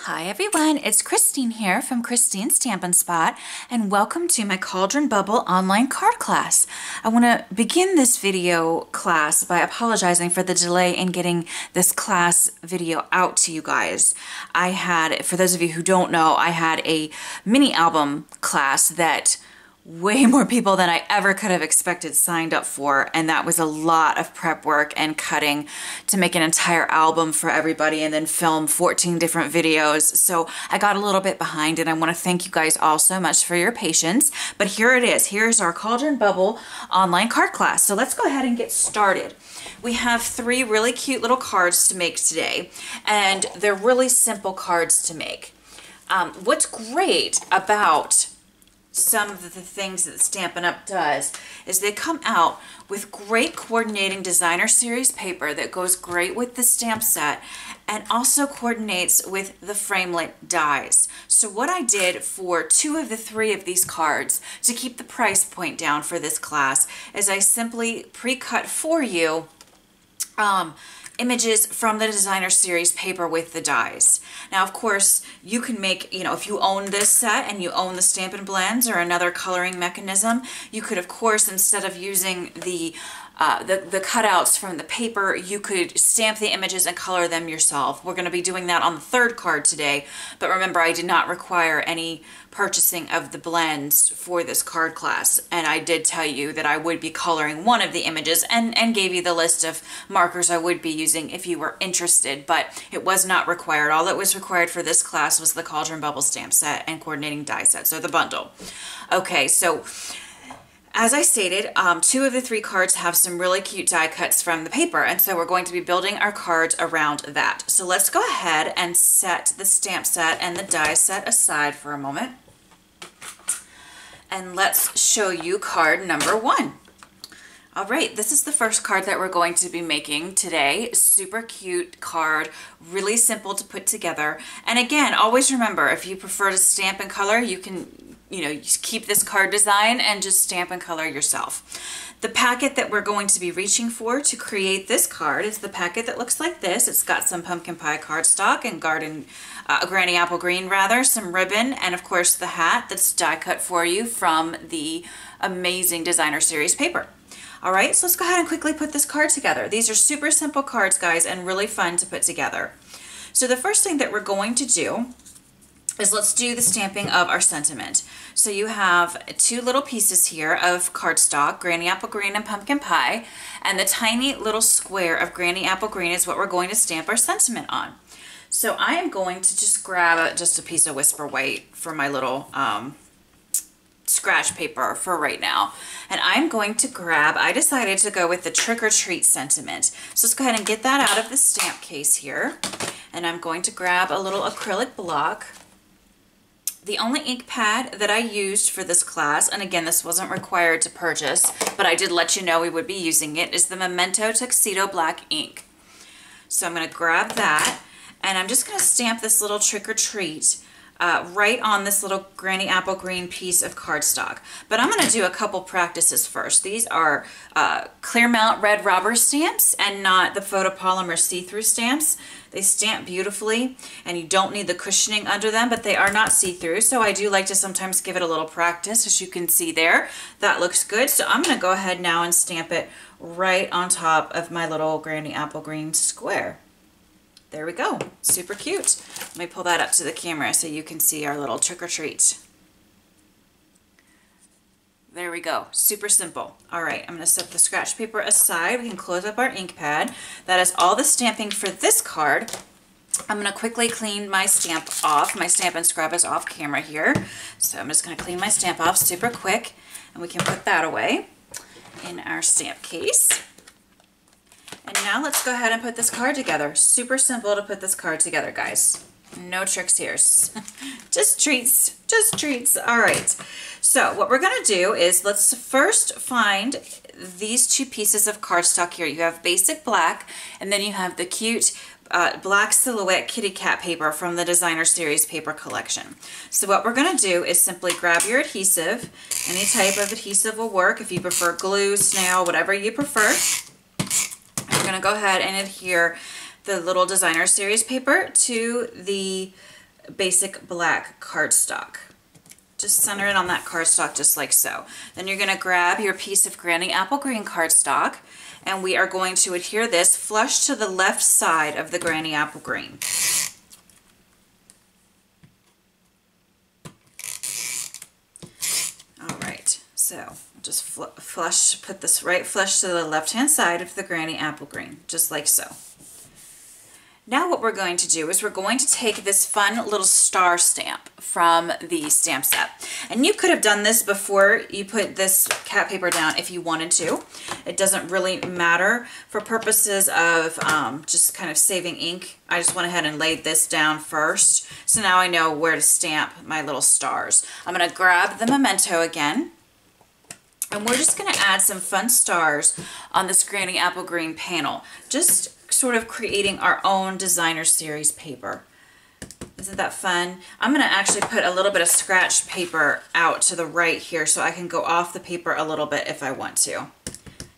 Hi everyone, it's Christine here from Christine's Stampin' Spot, and welcome to my Cauldron Bubble online card class. I want to begin this video class by apologizing for the delay in getting this class video out to you guys. For those of you who don't know, I had a mini album class that way more people than I ever could have expected signed up for, and that was a lot of prep work and cutting to make an entire album for everybody and then film 14 different videos. So I got a little bit behind, and I want to thank you guys all so much for your patience. But here it is. Here's our Cauldron Bubble online card class. So let's go ahead and get started. We have 3 really cute little cards to make today, and they're really simple cards to make. What's great about some of the things that Stampin' Up! Does is they come out with great coordinating designer series paper that goes great with the stamp set and also coordinates with the framelit dies. So what I did for 2 of the 3 of these cards to keep the price point down for this class is I simply pre-cut for you images from the designer series paper with the dies. Now, of course, you can make, if you own this set and you own the Stampin' Blends or another coloring mechanism, you could, of course, instead of using the cutouts from the paper, you could stamp the images and color them yourself. We're going to be doing that on the 3rd card today, but remember, I did not require any purchasing of the blends for this card class, and I did tell you that I would be coloring one of the images and gave you the list of markers I would be using if you were interested, but it was not required. All that was required for this class was the Cauldron Bubble stamp set and coordinating die set, so the bundle. Okay, so as I stated, 2 of the 3 cards have some really cute die cuts from the paper, and so we're going to be building our cards around that. So let's go ahead and set the stamp set and the die set aside for a moment. And let's show you card number 1. All right, this is the first card that we're going to be making today. Super cute card, really simple to put together. And again, always remember, if you prefer to stamp and color, you can just keep this card design and just stamp and color yourself. The packet that we're going to be reaching for to create this card is the packet that looks like this. It's got some pumpkin pie cardstock and granny apple green rather, some ribbon, and of course the hat that's die cut for you from the amazing designer series paper. All right, so let's go ahead and quickly put this card together. These are super simple cards, guys, and really fun to put together. So the first thing that we're going to do is let's do the stamping of our sentiment. So you have 2 little pieces here of cardstock, granny apple green and pumpkin pie, and the tiny little square of granny apple green is what we're going to stamp our sentiment on. So I am going to just grab just a piece of Whisper White for my little scratch paper for right now. And I'm going to I decided to go with the Trick or Treat sentiment. So let's go ahead and get that out of the stamp case here. And I'm going to grab a little acrylic block. The only ink pad that I used for this class, and again, this wasn't required to purchase, but I did let you know we would be using it, is the Memento Tuxedo Black ink. So I'm going to grab that, and I'm just going to stamp this little Trick or Treat right on this little granny apple green piece of cardstock. But I'm going to do a couple practices first. These are clear mount red robber stamps and not the photopolymer see-through stamps. They stamp beautifully and you don't need the cushioning under them, but they are not see-through. So I do like to sometimes give it a little practice. As you can see there, that looks good. So I'm going to go ahead now and stamp it right on top of my little granny apple green square. There we go. Super cute. Let me pull that up to the camera so you can see our little trick or treat. There we go. Super simple. All right, I'm going to set the scratch paper aside. We can close up our ink pad. That is all the stamping for this card. I'm going to quickly clean my stamp off. My Stamp and Scrub is off camera here. So I'm just going to clean my stamp off super quick, and we can put that away in our stamp case. And now let's go ahead and put this card together. Super simple to put this card together, guys. No tricks here. Just treats. Just treats. All right. So what we're going to do is let's first find these 2 pieces of cardstock here. You have basic black, and then you have the cute black silhouette kitty cat paper from the designer series paper collection. So what we're going to do is simply grab your adhesive. Any type of adhesive will work. If you prefer glue, snail, whatever you prefer. We're going to go ahead and adhere the little designer series paper to the basic black cardstock. Just center it on that cardstock just like so. Then you're going to grab your piece of Granny Apple Green cardstock, and we are going to adhere this flush to the left side of the Granny Apple Green. All right, so just flush, put this right flush to the left-hand side of the Granny Apple Green, just like so. Now what we're going to do is we're going to take this fun little star stamp from the stamp set. And you could have done this before you put this cat paper down if you wanted to. It doesn't really matter. For purposes of just kind of saving ink, I just went ahead and laid this down first. So now I know where to stamp my little stars. I'm going to grab the memento again. And we're just going to add some fun stars on this Granny Apple Green panel. Just sort of creating our own designer series paper. Isn't that fun? I'm going to actually put a little bit of scratch paper out to the right here so I can go off the paper a little bit if I want to.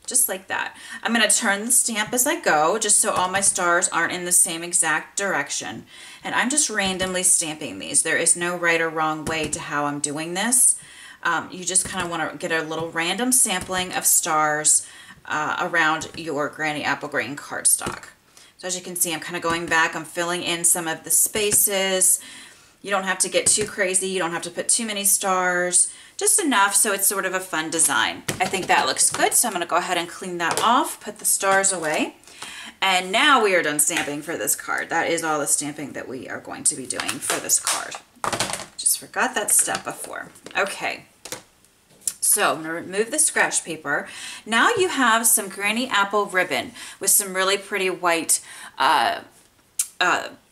Just like that. I'm going to turn the stamp as I go, just so all my stars aren't in the same exact direction. And I'm just randomly stamping these. There is no right or wrong way to how I'm doing this. You just kind of want to get a little random sampling of stars around your Granny Apple Green cardstock. So as you can see, I'm kind of going back, I'm filling in some of the spaces. You don't have to get too crazy, you don't have to put too many stars, just enough so it's sort of a fun design. I think that looks good, so I'm going to go ahead and clean that off, put the stars away. And now we are done stamping for this card. That is all the stamping that we are going to be doing for this card. Just forgot that step before. Okay. So I'm going to remove the scratch paper. Now you have some Granny Apple ribbon with some really pretty white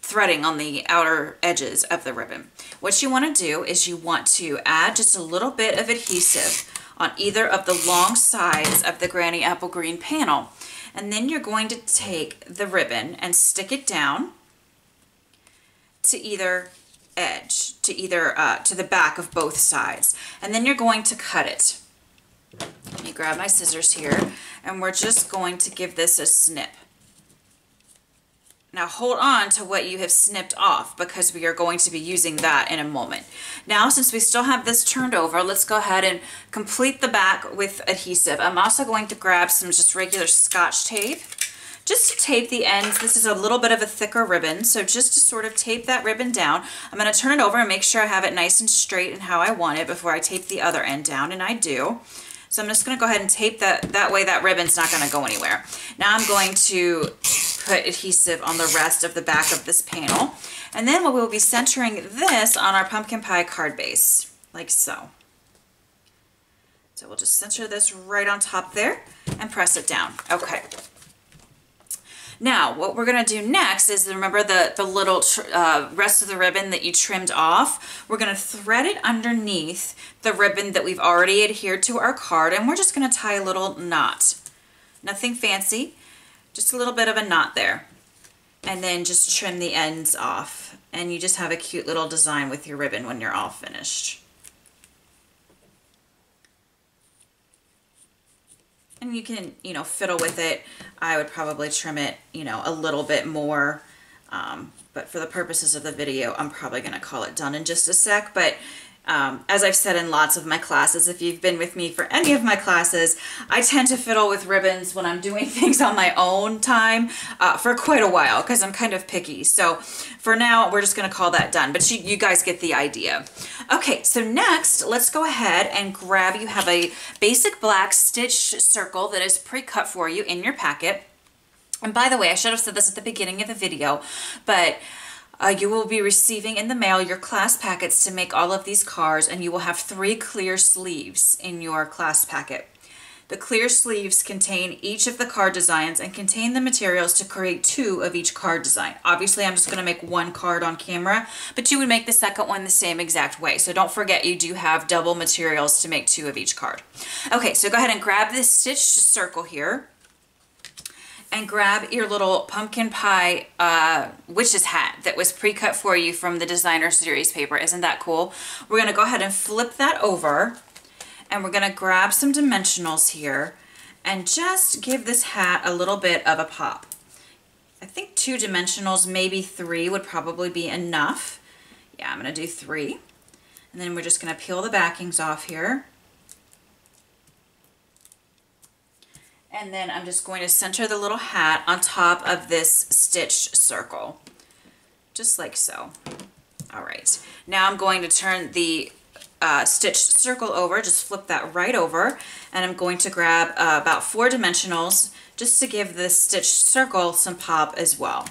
threading on the outer edges of the ribbon. What you want to do is you want to add just a little bit of adhesive on either of the long sides of the Granny Apple Green panel. And then you're going to take the ribbon and stick it down to either edge, to the back of both sides, and then you're going to cut it. Let me grab my scissors here, and we're just going to give this a snip. Now hold on to what you have snipped off, because we are going to be using that in a moment. Now, since we still have this turned over, let's go ahead and complete the back with adhesive. I'm also going to grab some just regular Scotch tape, just to tape the ends. This is a little bit of a thicker ribbon, so just to sort of tape that ribbon down. I'm going to turn it over and make sure I have it nice and straight and how I want it before I tape the other end down, and I do. So I'm just going to go ahead and tape that way that ribbon's not going to go anywhere. Now I'm going to put adhesive on the rest of the back of this panel, and then we will be centering this on our pumpkin pie card base, like so. So we'll just center this right on top there and press it down. Okay. Now, what we're going to do next is, remember the little rest of the ribbon that you trimmed off? We're going to thread it underneath the ribbon that we've already adhered to our card, and we're just going to tie a little knot. Nothing fancy, just a little bit of a knot there. And then just trim the ends off, and you just have a cute little design with your ribbon when you're all finished. And you can, fiddle with it. I would probably trim it, a little bit more. But for the purposes of the video, I'm probably going to call it done in just a sec. But as I've said in lots of my classes, if you've been with me for any of my classes, I tend to fiddle with ribbons when I'm doing things on my own time for quite a while, because I'm kind of picky. So for now, we're just going to call that done. But you guys get the idea. Okay, so next, let's go ahead and grab, you have a basic black stitch circle that is pre-cut for you in your packet. And by the way, I should have said this at the beginning of the video, but you will be receiving in the mail your class packets to make all of these cards, and you will have 3 clear sleeves in your class packet. The clear sleeves contain each of the card designs and contain the materials to create 2 of each card design. Obviously, I'm just going to make 1 card on camera, but you would make the second one the same exact way. So don't forget, you do have double materials to make 2 of each card. Okay, so go ahead and grab this stitched circle here, and grab your little pumpkin pie witch's hat that was pre-cut for you from the designer series paper. Isn't that cool? We're going to go ahead and flip that over, and we're going to grab some dimensionals here and just give this hat a little bit of a pop. I think 2 dimensionals, maybe 3 would probably be enough. Yeah, I'm going to do 3. And then we're just going to peel the backings off here. And then I'm just going to center the little hat on top of this stitched circle, just like so. All right, now I'm going to turn the stitched circle over, just flip that right over, and I'm going to grab about 4 dimensionals just to give this stitched circle some pop as well.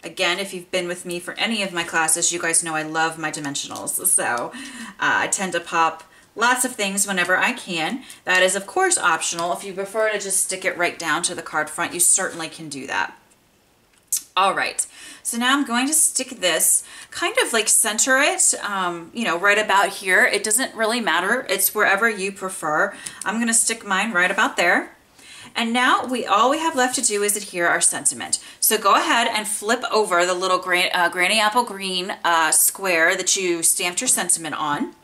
Again, if you've been with me for any of my classes, you guys know I love my dimensionals, so I tend to pop lots of things whenever I can. That is, of course, optional. If you prefer to just stick it right down to the card front, you certainly can do that. All right, so now I'm going to stick this, kind of like center it, you know, right about here. It doesn't really matter. It's wherever you prefer. I'm going to stick mine right about there. And now all we have left to do is adhere our sentiment. So go ahead and flip over the little Granny Apple Green square that you stamped your sentiment on.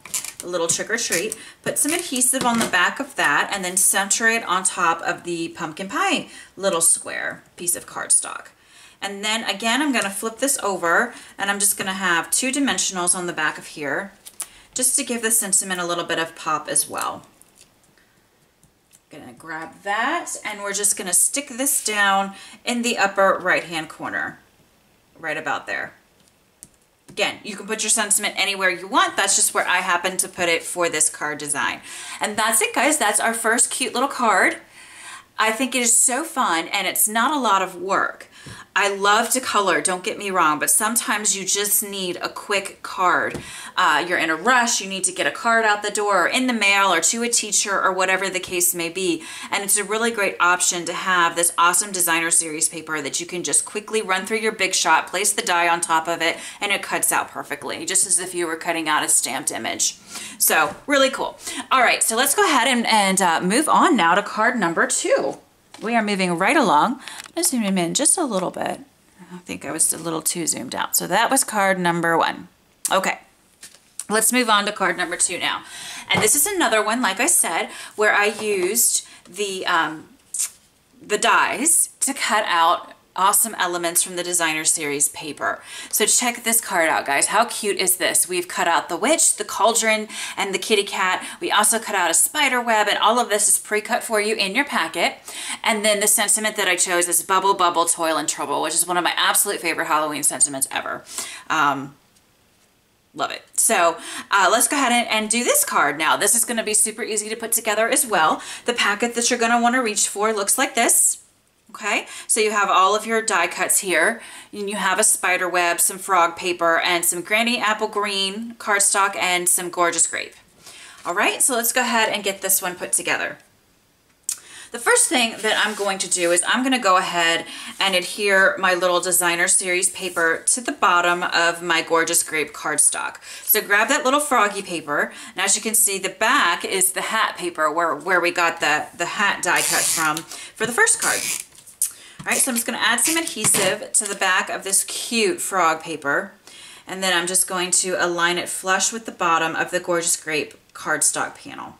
A little trick or treat. Put some adhesive on the back of that and then center it on top of the pumpkin pie little square piece of cardstock. And then again, I'm going to flip this over and I'm just going to have 2 dimensionals on the back of here just to give the sentiment a little bit of pop as well. Going to grab that and we're just going to stick this down in the upper right hand corner, right about there. Again, you can put your sentiment anywhere you want. That's just where I happen to put it for this card design. And that's it, guys. That's our first cute little card. I think it is so fun and it's not a lot of work. I love to color, don't get me wrong, but sometimes you just need a quick card. You're in a rush, you need to get a card out the door or in the mail or to a teacher or whatever the case may be. And it's a really great option to have this awesome designer series paper that you can just quickly run through your Big Shot, place the die on top of it, and it cuts out perfectly, just as if you were cutting out a stamped image. So really cool. All right, so let's go ahead and move on now to card number 2. We are moving right along. I'm going to zoom him in just a little bit. I think I was a little too zoomed out. So that was card number 1. Okay, let's move on to card number 2 now. And this is another one, like I said, where I used the dies to cut out awesome elements from the designer series paper. So check this card out, guys. How cute is this? We've cut out the witch, the cauldron, and the kitty cat. We also cut out a spider web, and all of this is pre-cut for you in your packet. And then the sentiment that I chose is Bubble, Bubble, Toil, and Trouble, which is one of my absolute favorite Halloween sentiments ever. Love it. So let's go ahead and do this card now. This is going to be super easy to put together as well. The packet that you're going to want to reach for looks like this. Okay, so you have all of your die cuts here, and you have a spider web, some frog paper, and some Granny Apple Green cardstock, and some gorgeous grape. All right, so let's go ahead and get this one put together. The first thing that I'm going to do is I'm going to go ahead and adhere my little designer series paper to the bottom of my gorgeous grape cardstock. So grab that little froggy paper, and as you can see, the back is the hat paper where we got the hat die cut from for the first card. All right, so I'm just going to add some adhesive to the back of this cute frog paper, and then I'm just going to align it flush with the bottom of the gorgeous grape cardstock panel.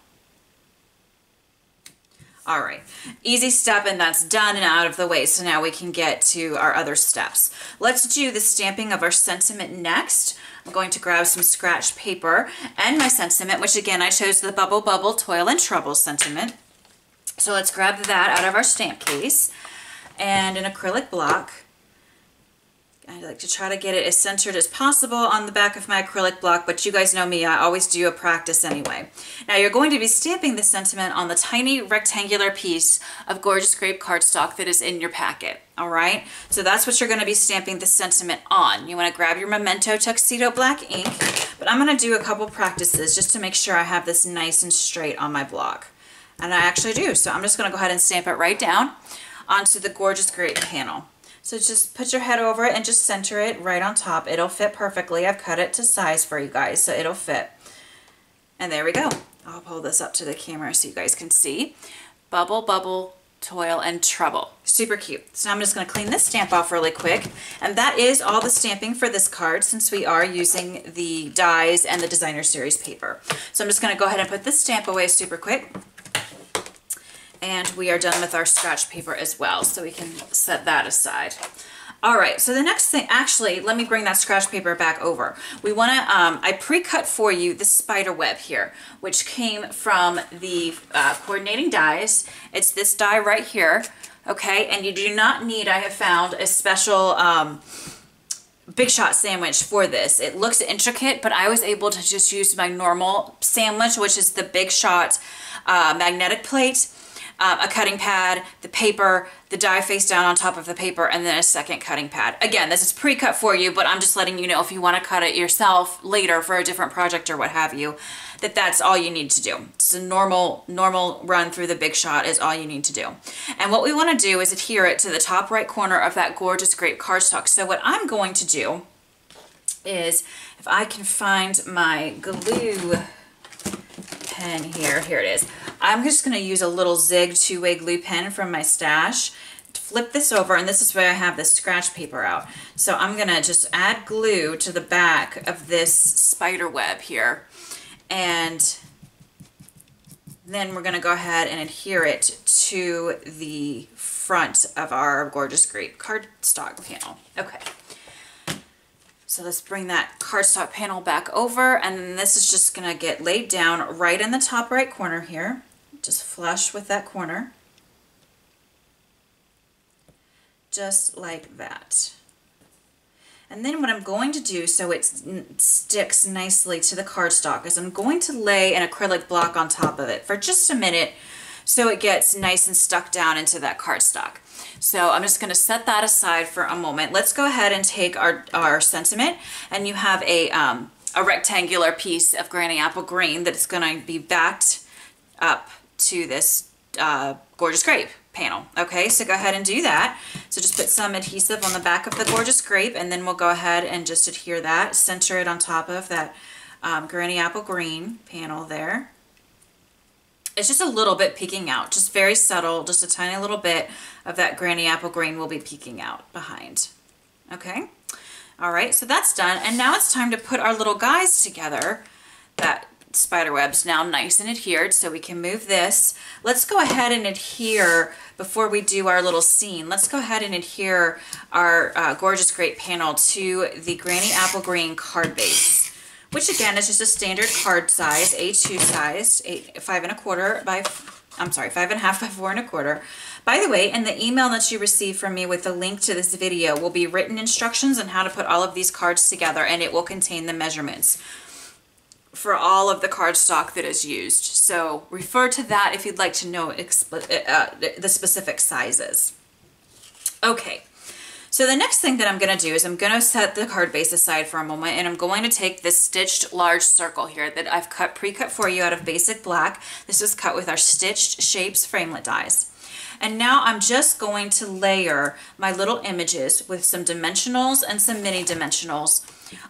All right, easy step, and that's done and out of the way. So now we can get to our other steps. Let's do the stamping of our sentiment next. I'm going to grab some scratch paper and my sentiment, which again, I chose the Bubble, Bubble, Toil, and Trouble sentiment. So let's grab that out of our stamp case. And an acrylic block. I like to try to get it as centered as possible on the back of my acrylic block, but you guys know me, I always do a practice anyway. Now you're going to be stamping the sentiment on the tiny rectangular piece of gorgeous grape cardstock that is in your packet, all right? So that's what you're going to be stamping the sentiment on. You want to grab your Memento Tuxedo black ink, but I'm going to do a couple practices just to make sure I have this nice and straight on my block. And I actually do, so I'm just going to go ahead and stamp it right down onto the gorgeous grape panel. So just put your head over it and just center it right on top. It'll fit perfectly. I've cut it to size for you guys, so it'll fit. And there we go. I'll pull this up to the camera so you guys can see. Bubble, Bubble, Toil, and Trouble. Super cute. So now I'm just going to clean this stamp off really quick. And that is all the stamping for this card, since we are using the dies and the designer series paper. So I'm just going to go ahead and put this stamp away super quick. And we are done with our scratch paper as well, so we can set that aside. All right, so the next thing, actually, let me bring that scratch paper back over. We want to, I pre-cut for you the spider web here, which came from the coordinating dies. It's this die right here, okay? And you do not need, I have found, a special Big Shot sandwich for this. It looks intricate, but I was able to just use my normal sandwich, which is the Big Shot magnetic plate. A cutting pad, the paper, the die face down on top of the paper, and then a second cutting pad. Again, this is pre-cut for you, but I'm just letting you know if you want to cut it yourself later for a different project or what have you, that's all you need to do. It's a normal run through the Big Shot is all you need to do. And what we want to do is adhere it to the top right corner of that gorgeous grape cardstock. So what I'm going to do is, if I can find my glue pen here it is. I'm just going to use a little Zig two-way glue pen from my stash. Flip this over, and this is where I have the scratch paper out. So I'm going to just add glue to the back of this spider web here. And then we're going to go ahead and adhere it to the front of our gorgeous grape cardstock panel. Okay. So let's bring that cardstock panel back over, and then this is just going to get laid down right in the top right corner here, just flush with that corner, just like that. And then what I'm going to do so it sticks nicely to the cardstock is I'm going to lay an acrylic block on top of it for just a minute so it gets nice and stuck down into that cardstock. So I'm just going to set that aside for a moment. Let's go ahead and take our sentiment, and you have a rectangular piece of Granny Apple Green that's going to be backed up to this gorgeous grape panel. Okay, so go ahead and do that. So just put some adhesive on the back of the gorgeous grape, and then we'll go ahead and just adhere that, center it on top of that Granny Apple Green panel there. It's just a little bit peeking out, just very subtle, just a tiny little bit of that Granny Apple Green will be peeking out behind. Okay, all right, so that's done. And now it's time to put our little guys together. That spider web's now nice and adhered, so we can move this. Let's go ahead and adhere, before we do our little scene, let's go ahead and adhere our gorgeous grape panel to the Granny Apple Green card base, which again is just a standard card size, A2 size, 5.25 by, I'm sorry, 5.5 by 4.25. By the way, in the email that you receive from me with the link to this video will be written instructions on how to put all of these cards together, and it will contain the measurements for all of the cardstock that is used. So refer to that if you'd like to know the specific sizes. Okay. So the next thing that I'm going to do is I'm going to set the card base aside for a moment, and I'm going to take this stitched large circle here that I've pre-cut for you out of basic black. This was cut with our Stitched Shapes framelit dies. And now I'm just going to layer my little images with some dimensionals and some mini dimensionals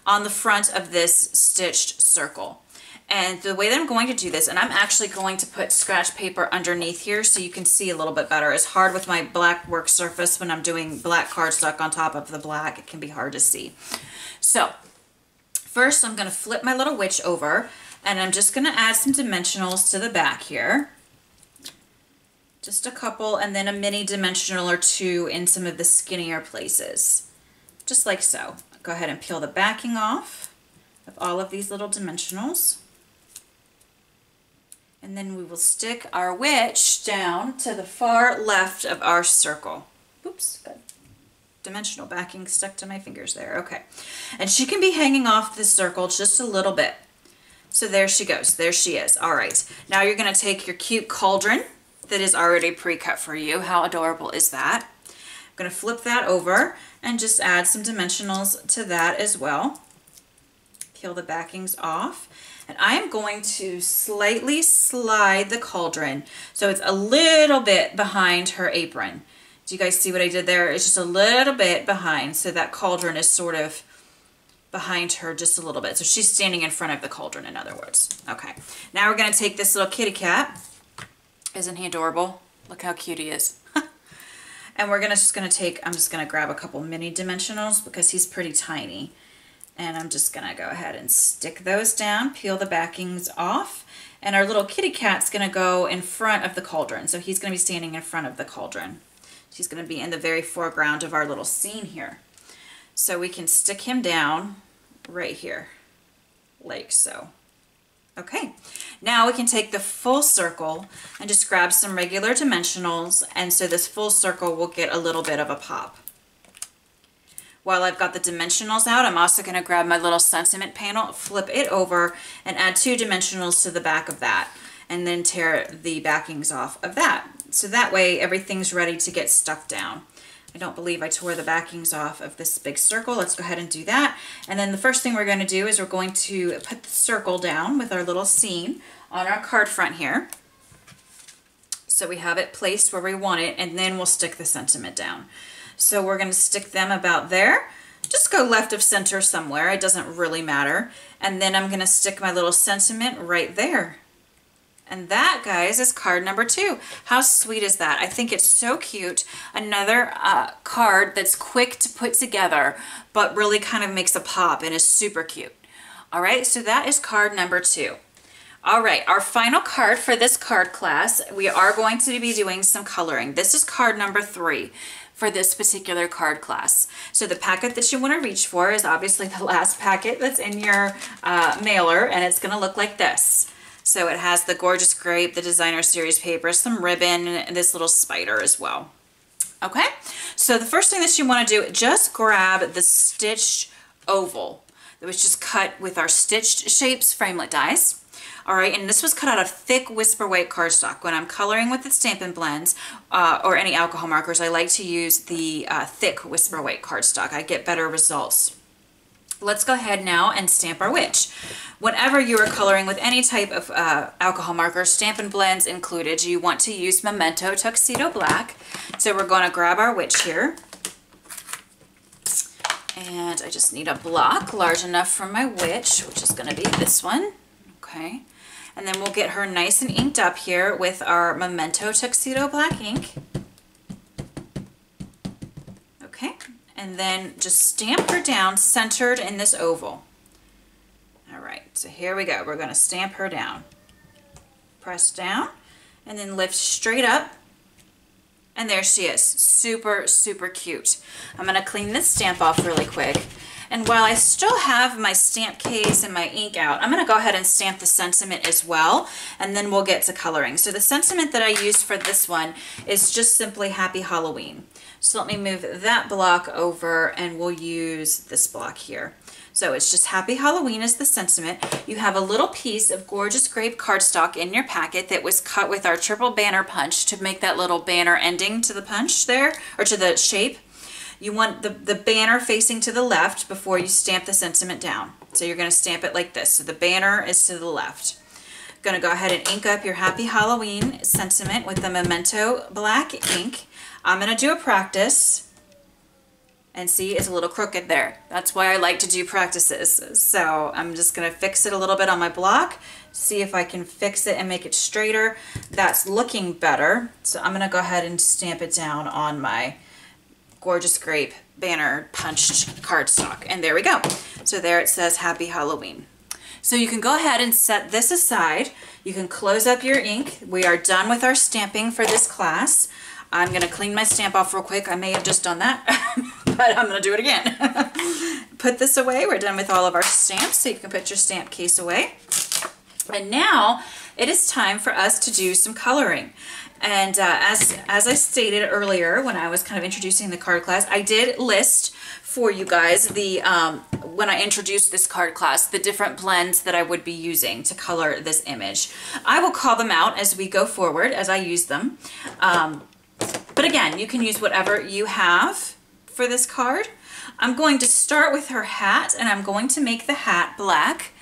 on the front of this stitched circle. And the way that I'm going to do this, and I'm actually going to put scratch paper underneath here so you can see a little bit better. It's hard with my black work surface when I'm doing black cardstock on top of the black. It can be hard to see. So first I'm going to flip my little witch over, and I'm just going to add some dimensionals to the back here. Just a couple, and then a mini dimensional or two in some of the skinnier places. Just like so. Go ahead and peel the backing off of all of these little dimensionals. And then we will stick our witch down to the far left of our circle. Oops, good. Dimensional backing stuck to my fingers there. Okay. And she can be hanging off the circle just a little bit. So there she goes. There she is. All right. Now you're going to take your cute cauldron that is already pre-cut for you. How adorable is that? I'm going to flip that over and just add some dimensionals to that as well. Peel the backings off. And I am going to slightly slide the cauldron so it's a little bit behind her apron. Do you guys see what I did there? It's just a little bit behind, so that cauldron is sort of behind her just a little bit. So she's standing in front of the cauldron, in other words. Okay, now we're going to take this little kitty cat. Isn't he adorable? Look how cute he is. And we're just going to take, I'm just going to grab a couple mini dimensionals because he's pretty tiny. And I'm just going to go ahead and stick those down, peel the backings off. And our little kitty cat's going to go in front of the cauldron. So he's going to be standing in front of the cauldron. He's going to be in the very foreground of our little scene here. So we can stick him down right here, like so. Okay, now we can take the full circle and just grab some regular dimensionals, and so this full circle will get a little bit of a pop. While I've got the dimensionals out, I'm also going to grab my little sentiment panel, flip it over, and add 2 dimensionals to the back of that, and then tear the backings off of that. So that way everything's ready to get stuck down. I don't believe I tore the backings off of this big circle. Let's go ahead and do that. And then the first thing we're going to do is we're going to put the circle down with our little scene on our card front here. So we have it placed where we want it, and then we'll stick the sentiment down. So we're going to stick them about there. Just go left of center somewhere. It doesn't really matter. And then I'm going to stick my little sentiment right there. And that, guys, is card number 2. How sweet is that? I think it's so cute. Another card that's quick to put together, but really kind of makes a pop and is super cute. All right, so that is card number 2. All right, our final card for this card class, we are going to be doing some coloring. This is card number 3 for this particular card class. So the packet that you want to reach for is obviously the last packet that's in your mailer, and it's going to look like this. So it has the Gorgeous Grape, the Designer Series paper, some ribbon, and this little spider as well. Okay, so the first thing that you want to do, just grab the stitched oval that was just cut with our stitched shapes framelit dies. All right, and this was cut out of thick Whisper White cardstock. When I'm coloring with the Stampin' blends or any alcohol markers, I like to use the thick Whisper White cardstock. I get better results. Let's go ahead now and stamp our witch. Whenever you are coloring with any type of alcohol marker, Stampin' blends included, you want to use Memento Tuxedo Black. So we're going to grab our witch here. And I just need a block large enough for my witch, which is going to be this one. Okay. And then we'll get her nice and inked up here with our Memento Tuxedo Black ink. Okay. And then just stamp her down centered in this oval. All right, so here we go. We're going to stamp her down. Press down and then lift straight up. And there she is. Super, super cute. I'm going to clean this stamp off really quick. And while I still have my stamp case and my ink out, I'm going to go ahead and stamp the sentiment as well, and then we'll get to coloring. So the sentiment that I used for this one is just simply Happy Halloween. So let me move that block over and we'll use this block here. So it's just Happy Halloween is the sentiment. You have a little piece of Gorgeous Grape cardstock in your packet that was cut with our triple banner punch to make that little banner ending to the punch there, or to the shape. You want the banner facing to the left before you stamp the sentiment down. So you're going to stamp it like this. So the banner is to the left. Going to go ahead and ink up your Happy Halloween sentiment with the Memento Black ink. I'm going to do a practice, and see, it's a little crooked there. That's why I like to do practices. So I'm just going to fix it a little bit on my block, see if I can fix it and make it straighter. That's looking better. So I'm going to go ahead and stamp it down on my Gorgeous Grape banner punched cardstock. And there we go. So there it says Happy Halloween. So you can go ahead and set this aside. You can close up your ink. We are done with our stamping for this class. I'm going to clean my stamp off real quick. I may have just done that, but I'm going to do it again. Put this away. We're done with all of our stamps, so you can put your stamp case away. And now it is time for us to do some coloring. And as I stated earlier when I was kind of introducing the card class, I did list for you guys the when I introduced this card class, the different blends that I would be using to color this image. I will call them out as we go forward, as I use them. But again, you can use whatever you have for this card. I'm going to start with her hat, and I'm going to make the hat black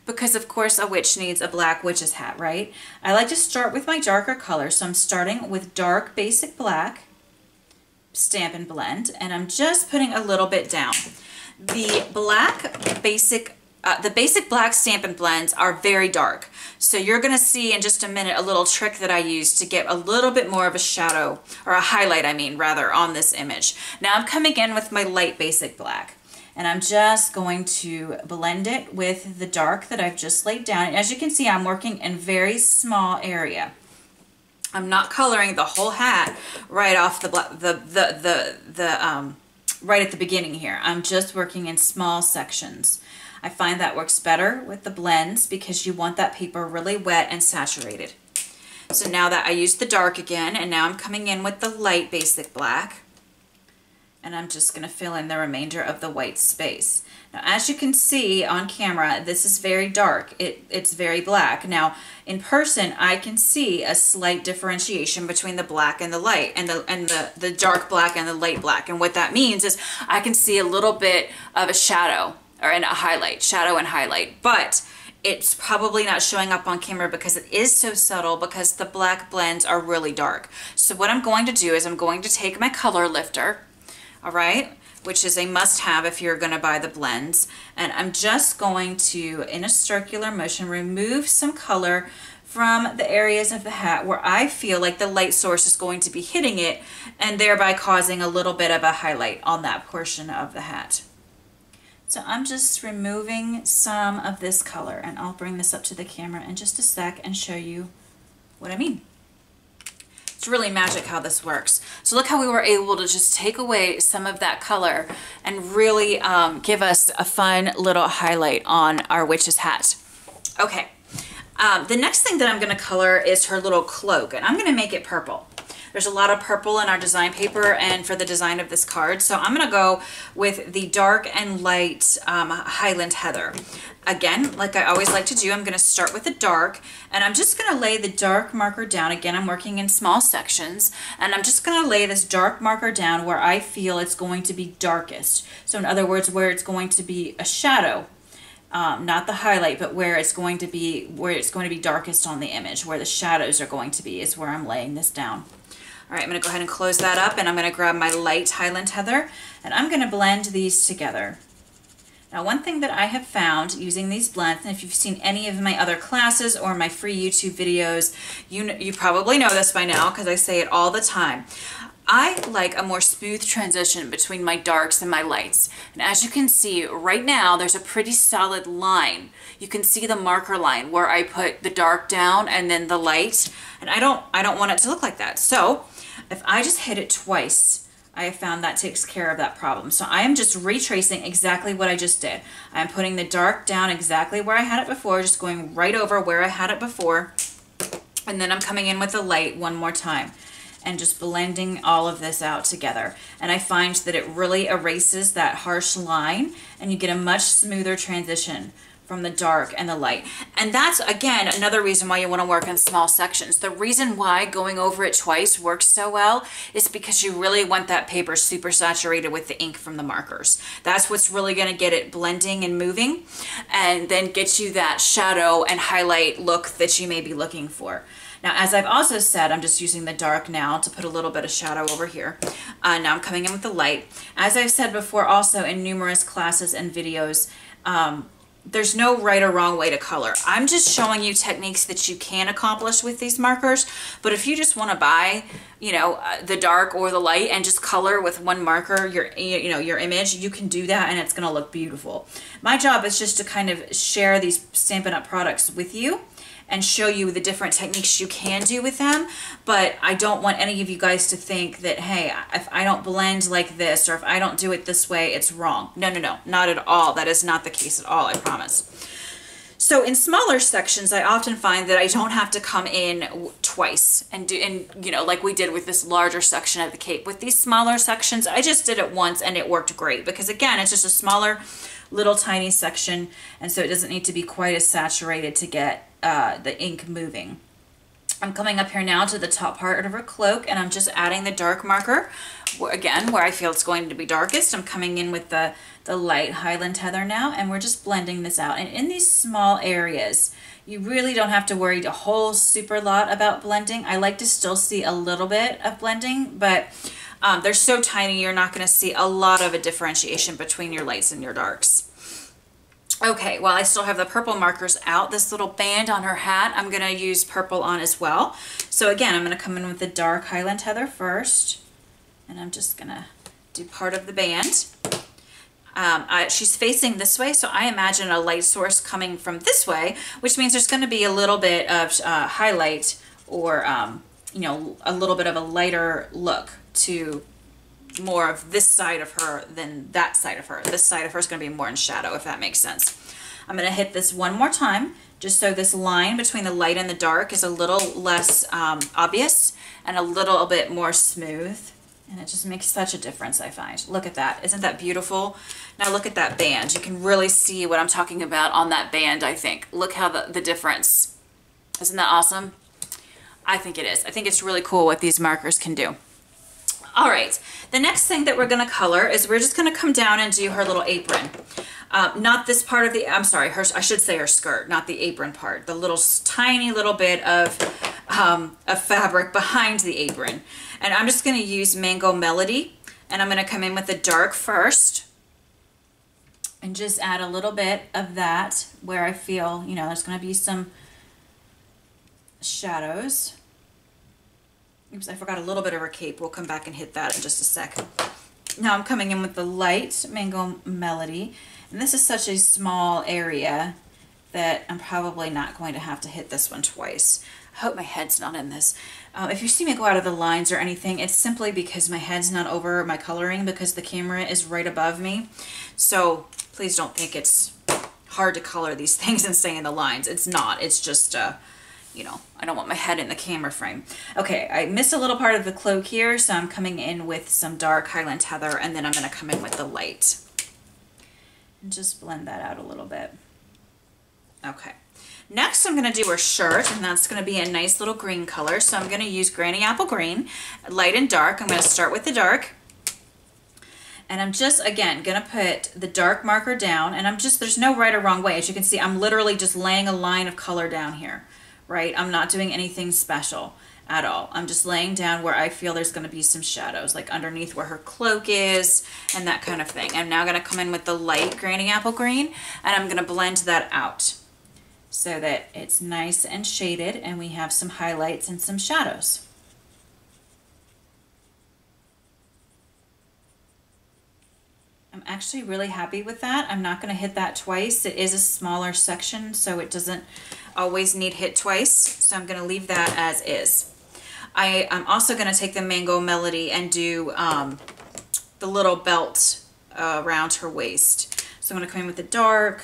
because, of course, a witch needs a black witch's hat, right? I like to start with my darker color, so I'm starting with dark basic black, Stampin' blend, and I'm just putting a little bit down. The basic black Stampin' blends are very dark. So you're going to see in just a minute a little trick that I use to get a little bit more of a shadow, or a highlight, I mean, rather, on this image. Now I'm coming in with my light basic black, and I'm just going to blend it with the dark that I've just laid down. And as you can see, I'm working in very small area. I'm not coloring the whole hat right off right at the beginning here. I'm just working in small sections. I find that works better with the blends because you want that paper really wet and saturated. So now that I used the dark again, and now I'm coming in with the light basic black, and I'm just going to fill in the remainder of the white space. Now, as you can see on camera, this is very dark. It's very black. Now, in person, I can see a slight differentiation between the black and the light, and the dark black and the light black. And what that means is I can see a little bit of a shadow, or a highlight, shadow and highlight. But it's probably not showing up on camera because it is so subtle, because the black blends are really dark. So what I'm going to do is I'm going to take my color lifter, all right, which is a must-have if you're going to buy the blends, and I'm just going to, in a circular motion, remove some color from the areas of the hat where I feel like the light source is going to be hitting it, and thereby causing a little bit of a highlight on that portion of the hat. So I'm just removing some of this color, and I'll bring this up to the camera in just a sec and show you what I mean. It's really magic how this works. So look how we were able to just take away some of that color and really give us a fun little highlight on our witch's hat. Okay, the next thing that I'm going to color is her little cloak, and I'm going to make it purple. There's a lot of purple in our design paper and for the design of this card, so I'm going to go with the dark and light Highland Heather. Again, like I always like to do, I'm going to start with the dark, and I'm just going to lay the dark marker down. Again, I'm working in small sections, and I'm just going to lay this dark marker down where I feel it's going to be darkest. So in other words, where it's going to be a shadow. Not the highlight, but where it's going to be darkest on the image, where the shadows are going to be, is where I'm laying this down. All right, I'm going to go ahead and close that up, and I'm going to grab my light Highland Heather, and I'm going to blend these together. Now, one thing that I have found using these blends, and if you've seen any of my other classes or my free YouTube videos, you probably know this by now because I say it all the time. I like a more smooth transition between my darks and my lights. And as you can see right now, there's a pretty solid line. You can see the marker line where I put the dark down and then the light. And I don't want it to look like that. So if I just hit it twice, I have found that takes care of that problem. So I am just retracing exactly what I just did. I'm putting the dark down exactly where I had it before, just going right over where I had it before. And then I'm coming in with the light one more time and just blending all of this out together. And I find that it really erases that harsh line, and you get a much smoother transition from the dark and the light. And that's, again, another reason why you want to work in small sections. The reason why going over it twice works so well is because you really want that paper super saturated with the ink from the markers. That's what's really going to get it blending and moving, and then get you that shadow and highlight look that you may be looking for. Now, as I've also said, I'm just using the dark now to put a little bit of shadow over here. Now I'm coming in with the light. As I've said before also in numerous classes and videos, there's no right or wrong way to color. I'm just showing you techniques that you can accomplish with these markers. But if you just want to buy, the dark or the light and just color with one marker your image, you can do that, and it's going to look beautiful. My job is just to kind of share these Stampin' Up! Products with you and show you the different techniques you can do with them. But I don't want any of you guys to think that, hey, if I don't blend like this, or if I don't do it this way, it's wrong. No, not at all. That is not the case at all, I promise. So in smaller sections, I often find that I don't have to come in twice and do, like we did with this larger section of the cape. With these smaller sections, I just did it once and it worked great, because again, it's just a smaller, little tiny section, and so it doesn't need to be quite as saturated to get the ink moving. I'm coming up here now to the top part of her cloak, and I'm just adding the dark marker, again, where I feel it's going to be darkest. I'm coming in with the light Highland Heather now, and we're just blending this out. And in these small areas, you really don't have to worry a whole super lot about blending. I like to still see a little bit of blending, but they're so tiny you're not going to see a lot of a differentiation between your lights and your darks. Okay, well, I still have the purple markers out. This little band on her hat, I'm going to use purple on as well. So again, I'm going to come in with the dark Highland Heather first, and I'm just going to do part of the band. She's facing this way, so I imagine a light source coming from this way, which means there's going to be a little bit of highlight or you know, a little bit of a lighter look to more of this side of her than that side of her. This side of her is going to be more in shadow, if that makes sense. I'm going to hit this one more time, just so this line between the light and the dark is a little less obvious and a little bit more smooth. And it just makes such a difference, I find. Look at that. Isn't that beautiful? Now look at that band. You can really see what I'm talking about on that band, I think. Look how the difference. Isn't that awesome? I think it is. I think it's really cool what these markers can do. All right, the next thing that we're going to color is we're just going to come down and do her little apron. Not this part of the, I'm sorry, I should say her skirt, not the apron part. The little tiny little bit of fabric behind the apron. And I'm just going to use Mango Melody, and I'm going to come in with the dark first and just add a little bit of that where I feel, you know, there's going to be some shadows. Oops, I forgot a little bit of her cape. We'll come back and hit that in just a second. Now I'm coming in with the light Mango Melody, and this is such a small area that I'm probably not going to have to hit this one twice. I hope my head's not in this. If you see me go out of the lines or anything, it's simply because my head's not over my coloring because the camera is right above me. So please don't think it's hard to color these things and stay in the lines. It's not. It's just, you know, I don't want my head in the camera frame. Okay, I missed a little part of the cloak here, so I'm coming in with some dark Highland Heather, and then I'm going to come in with the light. And just blend that out a little bit. Okay. Next, I'm going to do her shirt, and that's going to be a nice little green color. So I'm going to use Granny Apple Green, light and dark. I'm going to start with the dark. And I'm just, again, going to put the dark marker down. And I'm just, there's no right or wrong way. As you can see, I'm literally just laying a line of color down here, right? I'm not doing anything special at all. I'm just laying down where I feel there's going to be some shadows, like underneath where her cloak is and that kind of thing. I'm now going to come in with the light Granny Apple Green, and I'm going to blend that out so that it's nice and shaded and we have some highlights and some shadows. I'm actually really happy with that. I'm not going to hit that twice. It is a smaller section, so it doesn't always need hit twice. So I'm going to leave that as is. I'm also going to take the Mango Melody and do the little belt around her waist. So I'm going to come in with the dark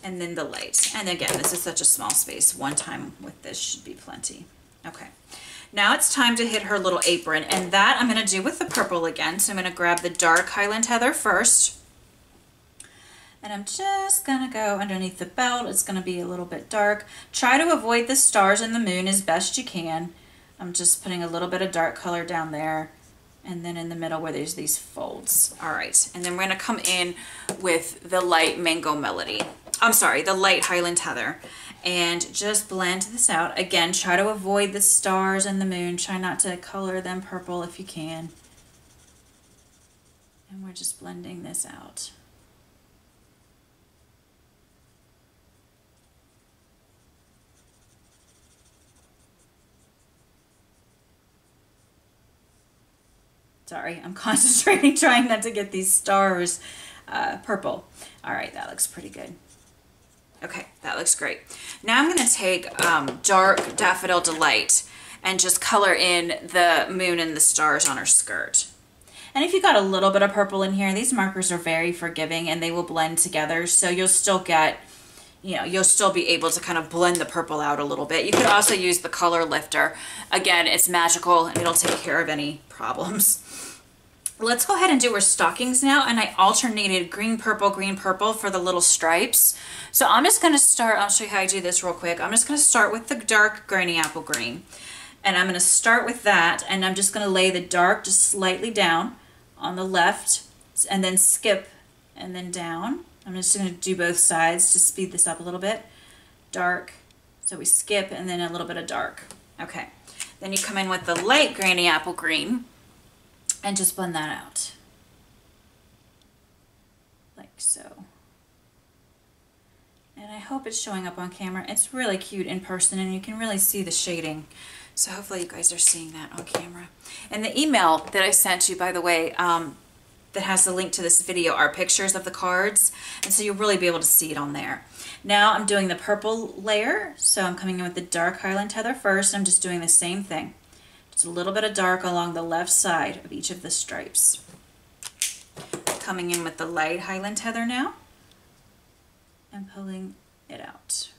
and then the light. And again, this is such a small space. One time with this should be plenty. Okay. Now it's time to hit her little apron, and that I'm going to do with the purple again. So I'm going to grab the dark Highland Heather first, and I'm just going to go underneath the belt. It's going to be a little bit dark. Try to avoid the stars and the moon as best you can. I'm just putting a little bit of dark color down there, and then in the middle where there's these folds. All right, and then we're going to come in with the light Mango Melody. I'm sorry, the light Highland Heather. And just blend this out. Again, try to avoid the stars and the moon. Try not to color them purple if you can. And we're just blending this out. Sorry, I'm concentrating trying not to get these stars purple. All right, that looks pretty good. Okay, that looks great. Now I'm going to take dark Daffodil Delight and just color in the moon and the stars on her skirt. And if you got a little bit of purple in here, these markers are very forgiving and they will blend together. So you'll still get, you know, you'll still be able to kind of blend the purple out a little bit. You could also use the color lifter. Again, it's magical and it'll take care of any problems. Let's go ahead and do her stockings now, and I alternated green purple for the little stripes. So I'm just going to start, I'll show you how I do this real quick. I'm just going to start with the dark Granny Apple Green, and I'm going to start with that, and I'm just going to lay the dark just slightly down on the left and then skip and then down. I'm just going to do both sides to speed this up a little bit. Dark, so we skip and then a little bit of dark. Okay, then you come in with the light Granny Apple Green and just blend that out, like so. And I hope it's showing up on camera. It's really cute in person and you can really see the shading. So hopefully you guys are seeing that on camera. And the email that I sent you, by the way, that has the link to this video are pictures of the cards, and so you'll really be able to see it on there. Now I'm doing the purple layer, so I'm coming in with the dark Highland Heather first. I'm just doing the same thing. Just a little bit of dark along the left side of each of the stripes. Coming in with the light Highland Heather now and pulling it out.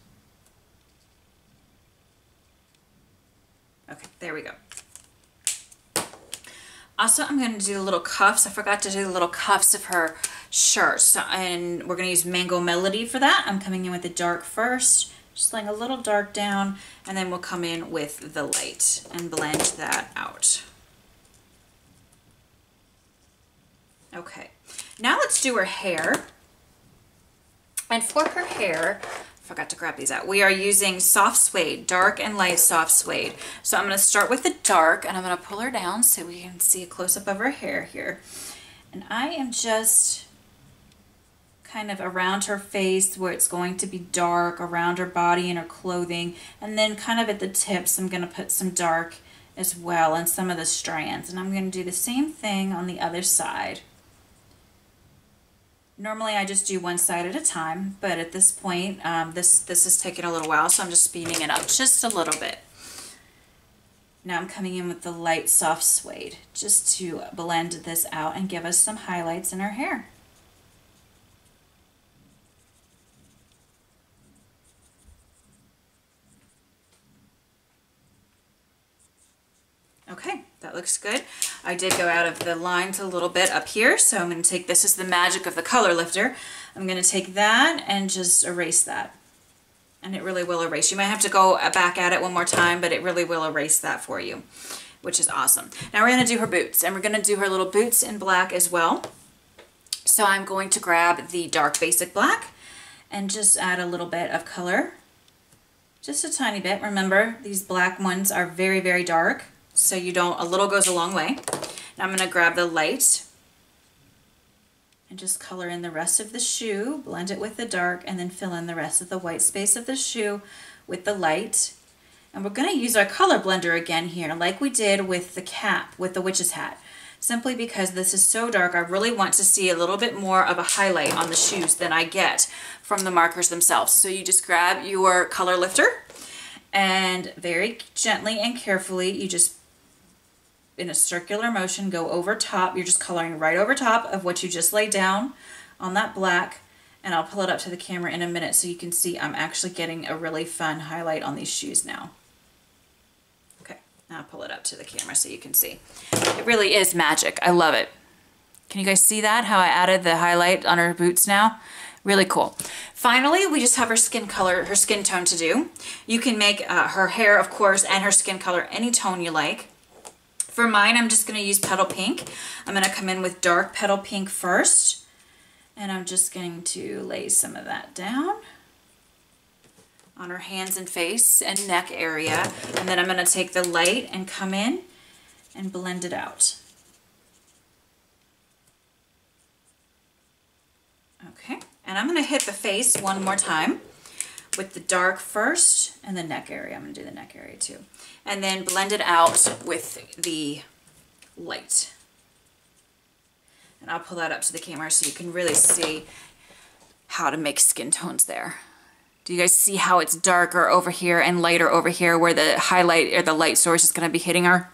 Okay, there we go. Also, I'm going to do little cuffs. I forgot to do the little cuffs of her shirt. So, and we're going to use Mango Melody for that. I'm coming in with the dark first, just laying a little dark down, and then we'll come in with the light and blend that out. Okay, now let's do her hair. And for her hair, forgot to grab these out. We are using soft suede, dark and light soft suede. So I'm going to start with the dark, and I'm going to pull her down so we can see a close-up of her hair here. And I am just kind of around her face where it's going to be dark, around her body and her clothing, and then kind of at the tips I'm going to put some dark as well and some of the strands. And I'm going to do the same thing on the other side. Normally I just do one side at a time, but at this point, this is taking a little while, so I'm just speeding it up just a little bit. Now I'm coming in with the light soft suede just to blend this out and give us some highlights in our hair. Okay, that looks good. I did go out of the lines a little bit up here, so I'm going to take, this is the magic of the color lifter. I'm going to take that and just erase that. And it really will erase. You might have to go back at it one more time, but it really will erase that for you, which is awesome. Now we're going to do her boots, and we're going to do her little boots in black as well. So I'm going to grab the dark basic black and just add a little bit of color. Just a tiny bit. Remember, these black ones are very, very dark. So you don't, a little goes a long way. Now I'm going to grab the light and just color in the rest of the shoe, blend it with the dark, and then fill in the rest of the white space of the shoe with the light. And we're going to use our color blender again here, like we did with the cap, with the witch's hat. Simply because this is so dark, I really want to see a little bit more of a highlight on the shoes than I get from the markers themselves. So you just grab your color lifter and very gently and carefully, you just in a circular motion, go over top. You're just coloring right over top of what you just laid down on that black, and I'll pull it up to the camera in a minute so you can see I'm actually getting a really fun highlight on these shoes now. Okay, now I'll pull it up to the camera so you can see. It really is magic. I love it. Can you guys see that? How I added the highlight on her boots now? Really cool. Finally, we just have her skin color, her skin tone to do. You can make her hair, of course, and her skin color any tone you like. For mine, I'm just going to use Petal Pink. I'm going to come in with dark Petal Pink first, and I'm just going to lay some of that down on her hands and face and neck area, and then I'm going to take the light and come in and blend it out. Okay, and I'm going to hit the face one more time with the dark first and the neck area. I'm going to do the neck area too. And then blend it out with the light. And I'll pull that up to the camera so you can really see how to make skin tones there. Do you guys see how it's darker over here and lighter over here where the highlight or the light source is going to be hitting her?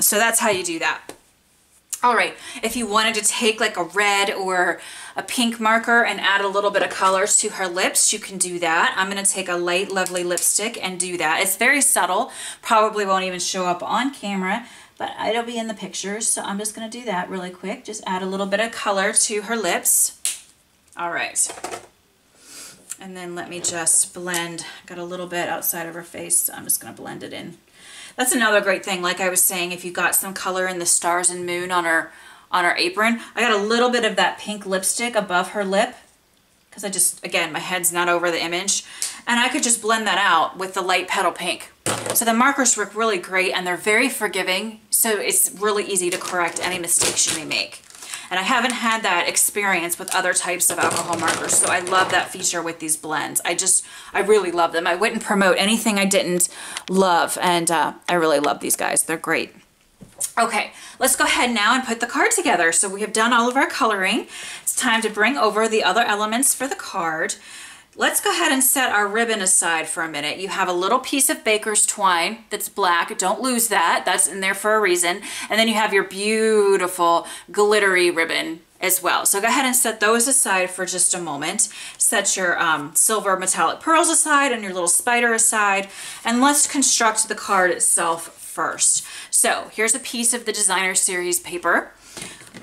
So that's how you do that. All right, if you wanted to take like a red or a pink marker and add a little bit of color to her lips, you can do that. I'm going to take a light, lovely lipstick and do that. It's very subtle, probably won't even show up on camera, but it'll be in the pictures. So I'm just going to do that really quick. Just add a little bit of color to her lips. All right. And then let me just blend. Got a little bit outside of her face, so I'm just going to blend it in. That's another great thing. Like I was saying, if you got some color in the stars and moon on her apron, I got a little bit of that pink lipstick above her lip because I just, again, my head's not over the image, and I could just blend that out with the light Petal Pink. So the markers work really great, and they're very forgiving, so it's really easy to correct any mistakes you may make. And I haven't had that experience with other types of alcohol markers, so I love that feature with these blends. I really love them. I wouldn't promote anything I didn't love, and I really love these guys. They're great. Okay, let's go ahead now and put the card together. So we have done all of our coloring. It's time to bring over the other elements for the card. Let's go ahead and set our ribbon aside for a minute. You have a little piece of baker's twine that's black. Don't lose that. That's in there for a reason. And then you have your beautiful glittery ribbon as well. So go ahead and set those aside for just a moment. Set your silver metallic pearls aside and your little spider aside. And let's construct the card itself first. So here's a piece of the designer series paper.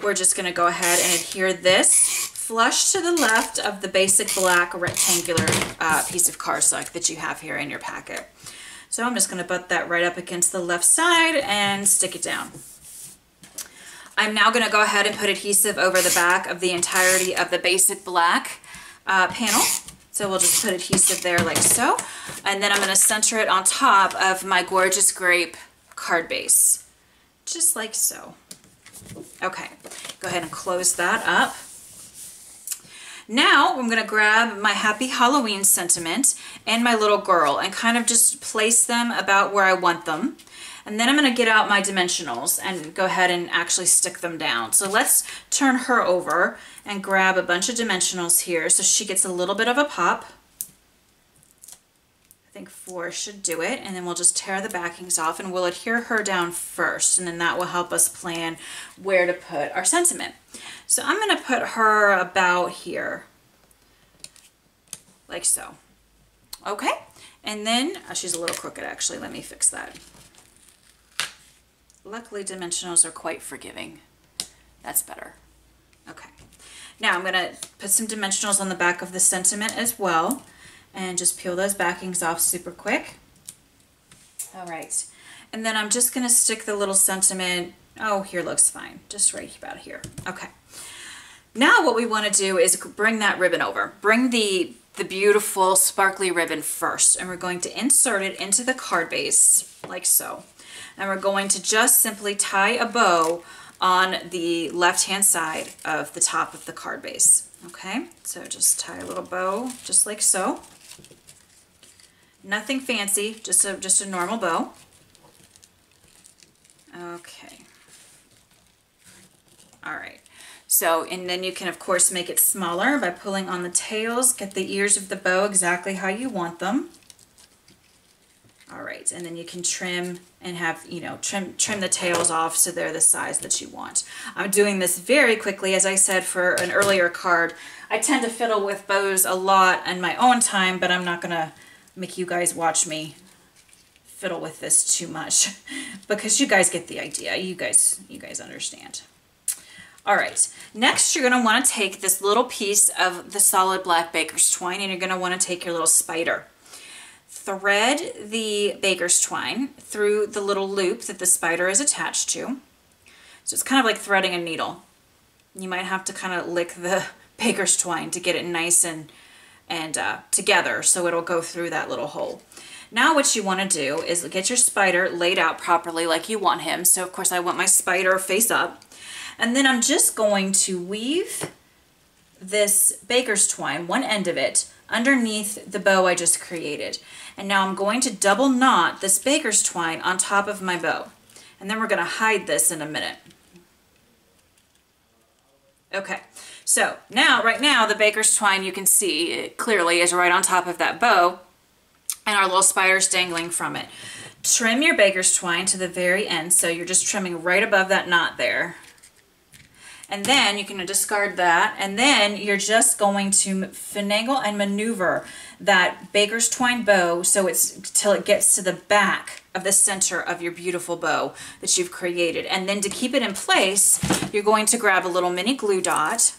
We're just going to go ahead and adhere this flush to the left of the basic black rectangular piece of cardstock that you have here in your packet. So I'm just going to butt that right up against the left side and stick it down. I'm now going to go ahead and put adhesive over the back of the entirety of the basic black panel. So we'll just put adhesive there like so. And then I'm going to center it on top of my gorgeous grape card base, just like so. Okay, go ahead and close that up. Now I'm going to grab my Happy Halloween sentiment and my little girl and kind of just place them about where I want them. And then I'm going to get out my dimensionals and go ahead and actually stick them down. So let's turn her over and grab a bunch of dimensionals here so she gets a little bit of a pop. I think 4 should do it. And then we'll just tear the backings off and we'll adhere her down first. And then that will help us plan where to put our sentiment. So I'm going to put her about here, like so. Okay, and then, she's a little crooked actually, let me fix that. Luckily dimensionals are quite forgiving. That's better. Okay, now I'm going to put some dimensionals on the back of the sentiment as well, and just peel those backings off super quick. All right, and then I'm just going to stick the little sentiment, oh, here looks fine, just right about here. Okay. Now what we want to do is bring that ribbon over. Bring the beautiful sparkly ribbon first, and we're going to insert it into the card base like so. And we're going to just simply tie a bow on the left-hand side of the top of the card base. Okay, so just tie a little bow just like so. Nothing fancy, just a normal bow. Okay. All right. So, and then you can of course make it smaller by pulling on the tails, get the ears of the bow exactly how you want them. All right, and then you can trim and have, you know, trim the tails off so they're the size that you want. I'm doing this very quickly, as I said, for an earlier card. I tend to fiddle with bows a lot in my own time, but I'm not gonna make you guys watch me fiddle with this too much because you guys get the idea. You guys understand. All right, next you're going to want to take this little piece of the solid black baker's twine and you're going to want to take your little spider. Thread the baker's twine through the little loop that the spider is attached to. So it's kind of like threading a needle. You might have to kind of lick the baker's twine to get it nice and together so it'll go through that little hole. Now what you want to do is get your spider laid out properly like you want him. So of course I want my spider face up. And then I'm just going to weave this baker's twine, one end of it, underneath the bow I just created. And now I'm going to double knot this baker's twine on top of my bow. And then we're going to hide this in a minute. Okay, so now, right now, the baker's twine, you can see it clearly is right on top of that bow. And our little spider's dangling from it. Trim your baker's twine to the very end, so you're just trimming right above that knot there. And then you can discard that, and then you're just going to finagle and maneuver that baker's twine bow so it's till it gets to the back of the center of your beautiful bow that you've created. And then to keep it in place, you're going to grab a little mini glue dot.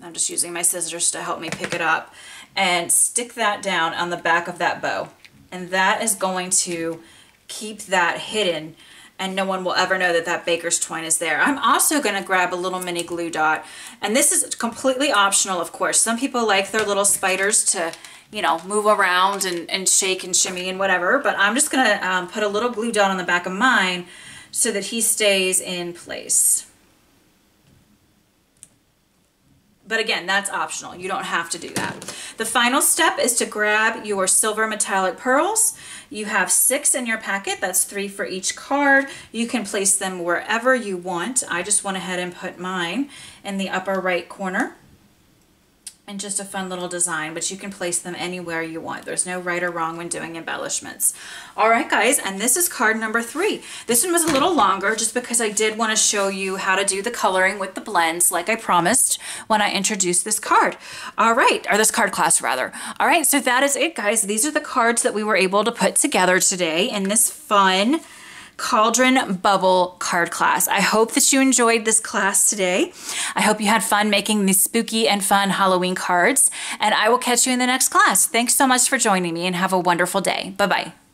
I'm just using my scissors to help me pick it up, and stick that down on the back of that bow. And that is going to keep that hidden, and no one will ever know that that baker's twine is there. I'm also going to grab a little mini glue dot, and this is completely optional, of course. Some people like their little spiders to, you know, move around and shake and shimmy and whatever, but I'm just going to put a little glue dot on the back of mine so that he stays in place. But again, that's optional. You don't have to do that. The final step is to grab your silver metallic pearls. You have 6 in your packet. That's 3 for each card. You can place them wherever you want. I just went ahead and put mine in the upper right corner. And just a fun little design, but you can place them anywhere you want. There's no right or wrong when doing embellishments. All right, guys, and this is card number 3. This one was a little longer just because I did want to show you how to do the coloring with the blends like I promised when I introduced this card. All right, or this card class rather. All right, so that is it, guys. These are the cards that we were able to put together today in this fun Cauldron Bubble card class. I hope that you enjoyed this class today. I hope you had fun making these spooky and fun Halloween cards, and I will catch you in the next class. Thanks so much for joining me and have a wonderful day. Bye-bye.